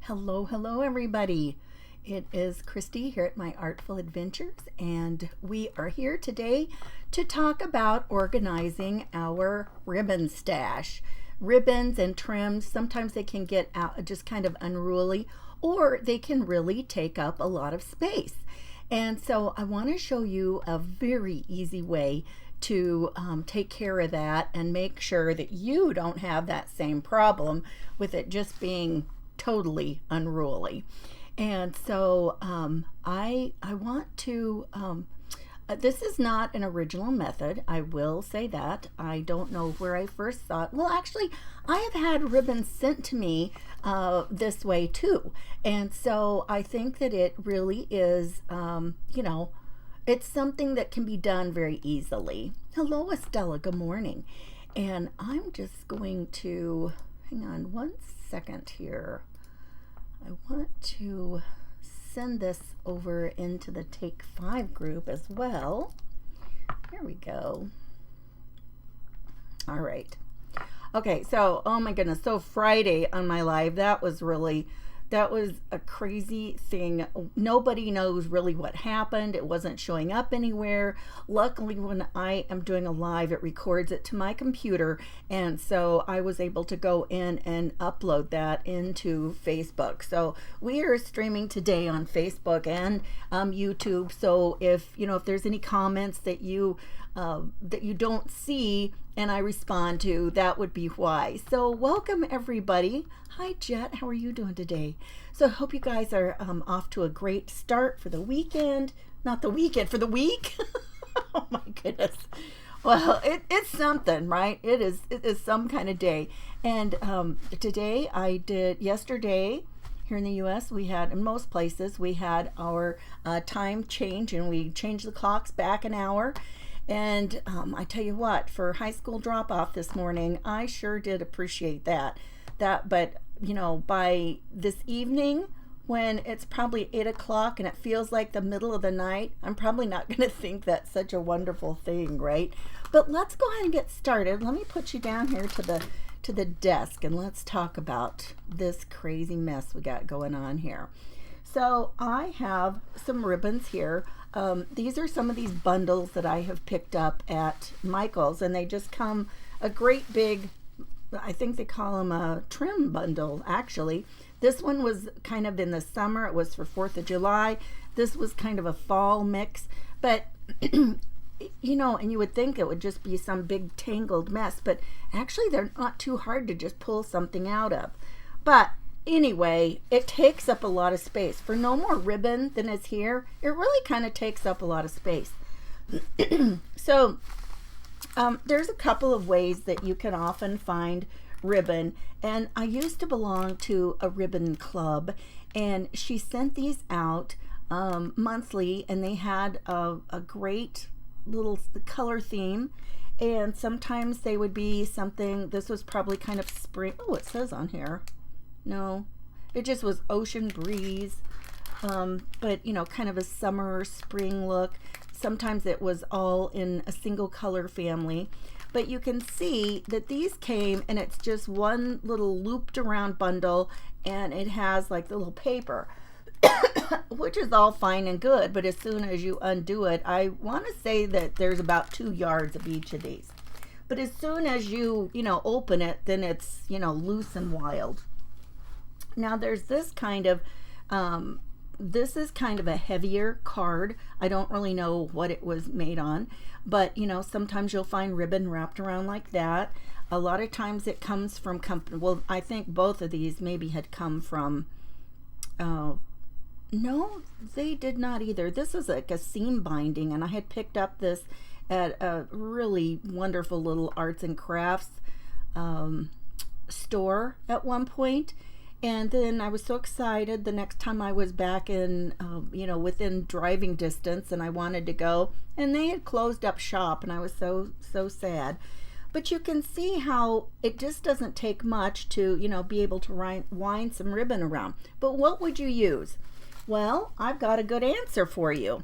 Hello, everybody. It is Christy here at My Artful Adventures, and we are here today to talk about organizing our ribbon stash. Ribbons and trims, sometimes they can get out just kind of unruly, or they can really take up a lot of space. And so I want to show you a very easy way to take care of that and make sure that you don't have that same problem with it just being totally unruly. And so I want to this is not an original method, I will say that. I don't know where I first thought. Well, actually, I have had ribbons sent to me this way too, and so I think that it really is it's something that can be done very easily. Hello, Estella, good morning. And I'm just going to hang on one second here. I want to send this over into the Take 5 group as well. Here we go. All right. Okay, so, oh my goodness. So Friday on my live, that was a crazy thing. Nobody knows really what happened. It wasn't showing up anywhere. Luckily, when I am doing a live, it records it to my computer, and so I was able to go in and upload that into Facebook. So we are streaming today on Facebook and YouTube. So if there's any comments that you don't see and I respond to, that would be why. So welcome everybody. Hi Jet, how are you doing today? So I hope you guys are off to a great start for the weekend. Not the weekend, for the week. Oh my goodness. Well, it's something, right? It is some kind of day. And yesterday here in the US, we had, in most places, we had our time change, and we changed the clocks back an hour. And I tell you what, for high school drop-off this morning, I sure did appreciate that. But by this evening, when it's probably 8 o'clock and it feels like the middle of the night, I'm probably not going to think that's such a wonderful thing, right? But let's go ahead and get started. Let me put you down here to the desk, and let's talk about this crazy mess we got going on here. So I have some ribbons here. These are some of these bundles that I have picked up at Michael's, and they just come a great big, I think they call them a trim bundle, actually. This one was kind of in the summer. It was for 4th of July. This was kind of a fall mix, but and you would think it would just be some big tangled mess, but actually they're not too hard to just pull something out of. But anyway, it takes up a lot of space. For no more ribbon than is here, it really kind of takes up a lot of space. So there's a couple of ways that you can often find ribbon, and I used to belong to a ribbon club, and she sent these out monthly, and they had a great little color theme, and sometimes they would be something. This was probably kind of spring. Oh, it says on here. No, it just was ocean breeze, but kind of a summer spring look. Sometimes it was all in a single color family, but you can see that these came, and it's just one little looped around bundle, and it has like the little paper, which is all fine and good, but as soon as you undo it, I want to say that there's about 2 yards of each of these, but as soon as you open it, then it's loose and wild. Now there's this kind of this is kind of a heavier card. I don't really know what it was made on, but sometimes you'll find ribbon wrapped around like that. A lot of times it comes from company. Well, I think both of these maybe had come from no, they did not either. This is like a seam binding, and I had picked up this at a really wonderful little arts and crafts store at one point. And then I was so excited the next time I was back in, within driving distance, and I wanted to go, and they had closed up shop, and I was so sad. But you can see how it just doesn't take much to, be able to wind some ribbon around. But what would you use? Well, I've got a good answer for you.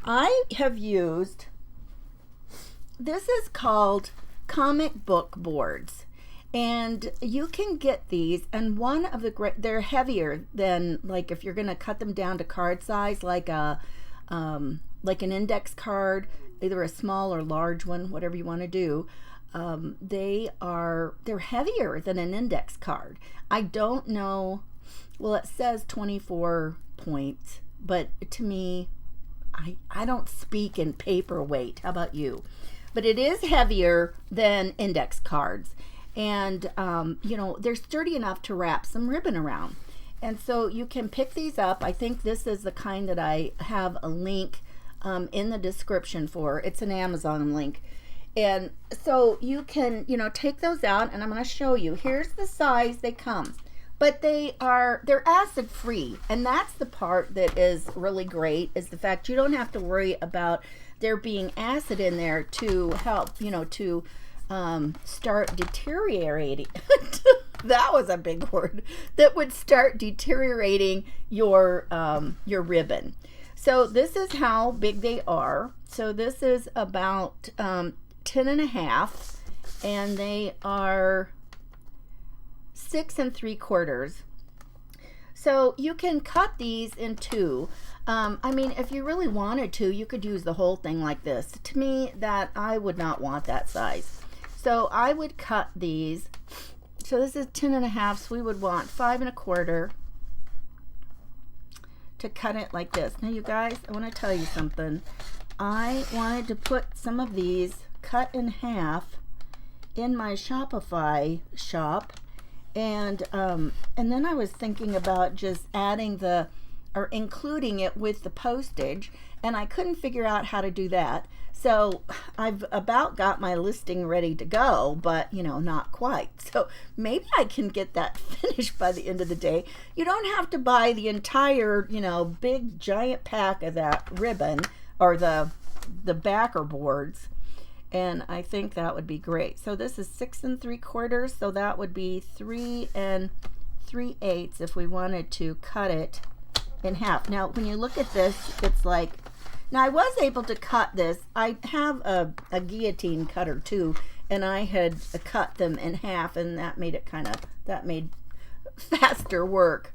I have used, this is called comic book boards. And you can get these, and one of the great, they're heavier than, like, if you're going to cut them down to card size, like like an index card, either a small or large one, whatever you want to do. They're heavier than an index card. I don't know, well, it says 24 points, but to me, I don't speak in paperweight. How about you? But it is heavier than index cards. And, they're sturdy enough to wrap some ribbon around. And so you can pick these up. I think this is the kind that I have a link in the description for. It's an Amazon link. And so you can, take those out, and I'm going to show you. Here's the size they come. But they're acid free, and that's the part that is really great, is the fact you don't have to worry about there being acid in there to help, to start deteriorating. That was a big word. That would start deteriorating your ribbon. So this is how big they are. So this is about 10.5, and they are 6 3/4. So you can cut these in two. If you really wanted to, you could use the whole thing like this. To me, that I would not want that size. So I would cut these. So this is 10.5, so we would want 5 1/4 to cut it like this. Now, you guys, I want to tell you something. I wanted to put some of these cut in half in my Shopify shop, and then I was thinking about just adding or including it with the postage, and I couldn't figure out how to do that. So I've about got my listing ready to go, but not quite. So maybe I can get that finished by the end of the day. You don't have to buy the entire big giant pack of that ribbon or the backer boards, and I think that would be great. So this is 6 3/4, so that would be 3 3/8 if we wanted to cut it in half. Now when you look at this, it's like, now I was able to cut this. I have a guillotine cutter too, and I had cut them in half, and that made faster work.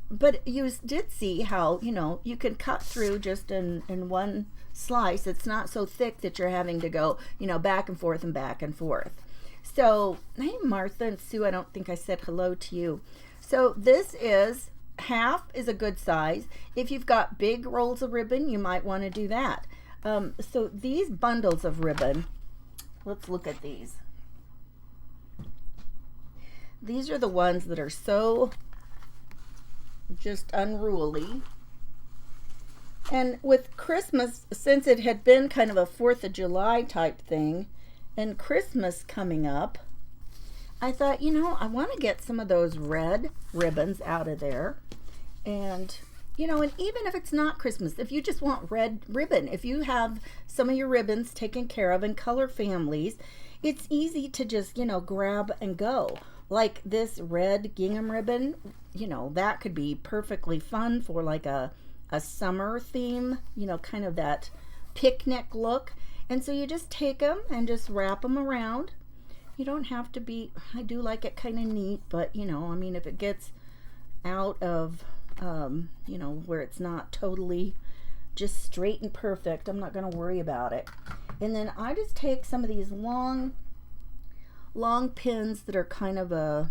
But you did see how you can cut through just in one slice. It's not so thick that you're having to go back and forth and back and forth. So hey, Martha and Sue, I don't think I said hello to you. So this is half is a good size. If you've got big rolls of ribbon, you might want to do that. So these bundles of ribbon, let's look at these. These are the ones that are so just unruly. And with Christmas, since it had been kind of a 4th of July type thing, and Christmas coming up, I thought, I want to get some of those red ribbons out of there. And, and even if it's not Christmas, if you just want red ribbon, if you have some of your ribbons taken care of in color families, it's easy to just, grab and go. Like this red gingham ribbon, that could be perfectly fun for like a summer theme, kind of that picnic look. And so you just take them and just wrap them around. You don't have to be, I do like it kind of neat, but if it gets out of, where it's not totally just straight and perfect, I'm not going to worry about it. And then I just take some of these long pins that are kind of a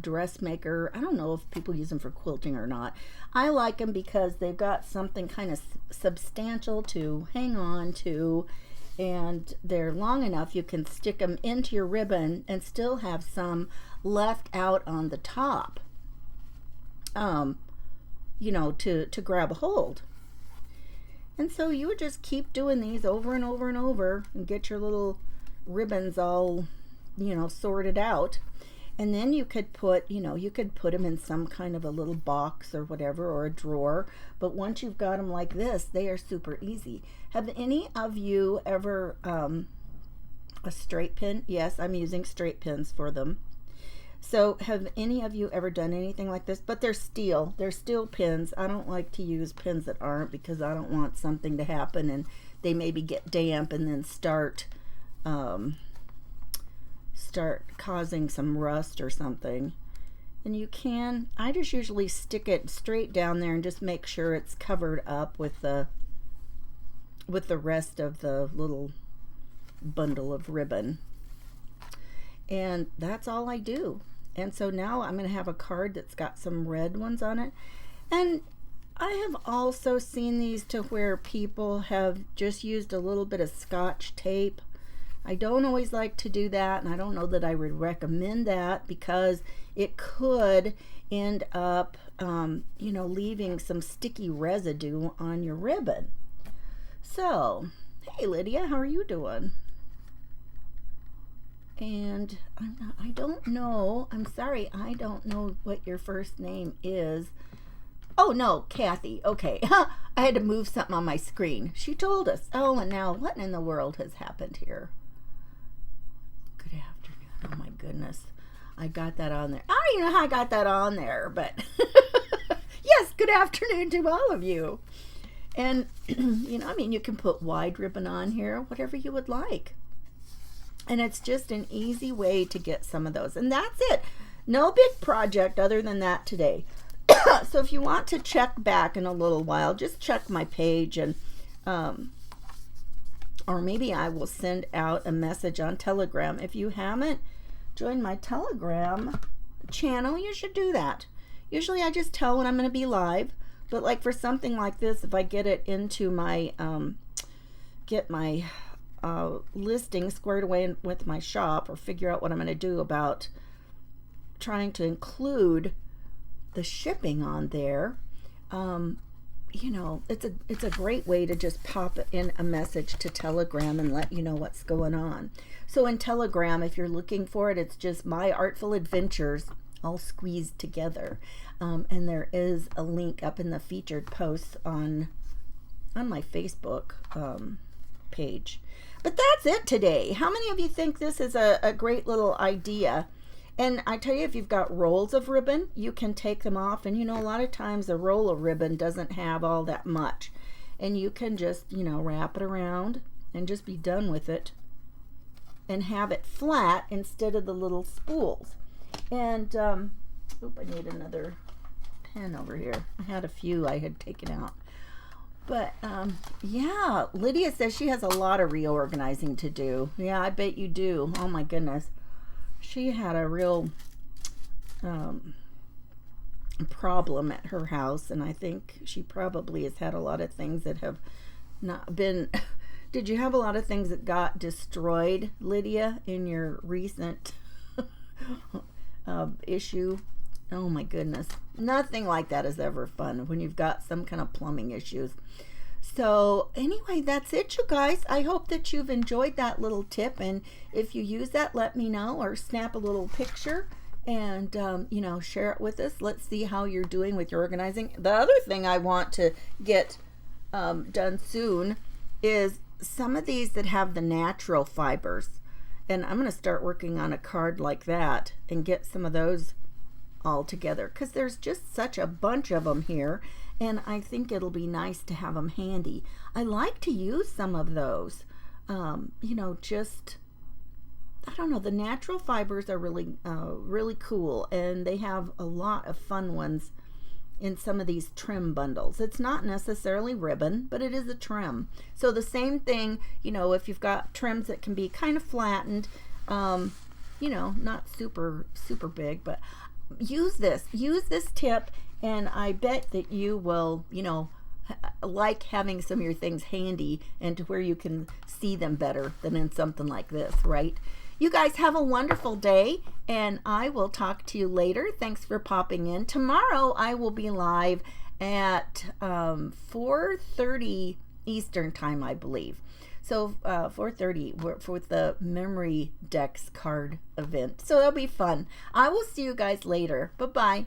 dressmaker. I don't know if people use them for quilting or not. I like them because they've got something kind of substantial to hang on to, and they're long enough you can stick them into your ribbon and still have some left out on the top, to grab a hold. And so you would just keep doing these over and over and over and get your little ribbons all sorted out. And then you could put them in some kind of a little box or whatever, or a drawer. But once you've got them like this, they are super easy. Have any of you ever a straight pin? Yes, I'm using straight pins for them. So have any of you ever done anything like this? But they're steel pins. I don't like to use pins that aren't, because I don't want something to happen and they maybe get damp and then start start causing some rust or something. And you can, I just usually stick it straight down there and just make sure it's covered up with the rest of the little bundle of ribbon. And that's all I do. And so now I'm going to have a card that's got some red ones on it. And I have also seen these to where people have just used a little bit of Scotch tape. I don't always like to do that, and I don't know that I would recommend that because it could end up, leaving some sticky residue on your ribbon. So, hey Lydia, how are you doing? And I don't know, I'm sorry, I don't know what your first name is. Oh no, Kathy, okay. I had to move something on my screen. She told us. Oh, and now what in the world has happened here? Good afternoon. Oh my goodness. I got that on there. I don't even know how I got that on there, but yes, good afternoon to all of you. And, you can put wide ribbon on here, whatever you would like. And it's just an easy way to get some of those. And that's it. No big project other than that today. So if you want to check back in a little while, just check my page, and or maybe I will send out a message on Telegram. If you haven't joined my Telegram channel, you should do that. Usually I just tell when I'm going to be live, but like for something like this, if I get it into my listing squared away with my shop, or figure out what I'm going to do about trying to include the shipping on there, it's a great way to just pop in a message to Telegram and let you know what's going on. So in Telegram, if you're looking for it, it's just My Artful Adventures all squeezed together, and there is a link up in the featured posts on my Facebook page. But that's it today. How many of you think this is a great little idea? And I tell you, if you've got rolls of ribbon, you can take them off. And a lot of times a roll of ribbon doesn't have all that much. And you can just, wrap it around and just be done with it. And have it flat instead of the little spools. And, I need another pen over here. I had a few I had taken out. But, yeah, Lydia says she has a lot of reorganizing to do. Yeah, I bet you do. Oh, my goodness. She had a real problem at her house, and I think she probably has had a lot of things that have not been... Did you have a lot of things that got destroyed, Lydia, in your recent issue? Oh my goodness. Nothing like that is ever fun when you've got some kind of plumbing issues. So anyway, that's it, you guys. I hope that you've enjoyed that little tip, and if you use that, let me know, or snap a little picture and share it with us. Let's see how you're doing with your organizing. The other thing I want to get done soon is some of these that have the natural fibers, and I'm going to start working on a card like that and get some of those all together, because there's just such a bunch of them here, and I think it'll be nice to have them handy. I like to use some of those, just, I don't know, the natural fibers are really cool, and they have a lot of fun ones in some of these trim bundles. It's not necessarily ribbon, but it is a trim. So the same thing, if you've got trims that can be kind of flattened, not super big, but use this tip, and I bet that you will, like having some of your things handy and to where you can see them better than in something like this, right? You guys have a wonderful day, and I will talk to you later. Thanks for popping in. Tomorrow I will be live at 4:30 Eastern time, I believe. So 4:30 for the Memory Decks card event. So that'll be fun. I will see you guys later. Bye-bye.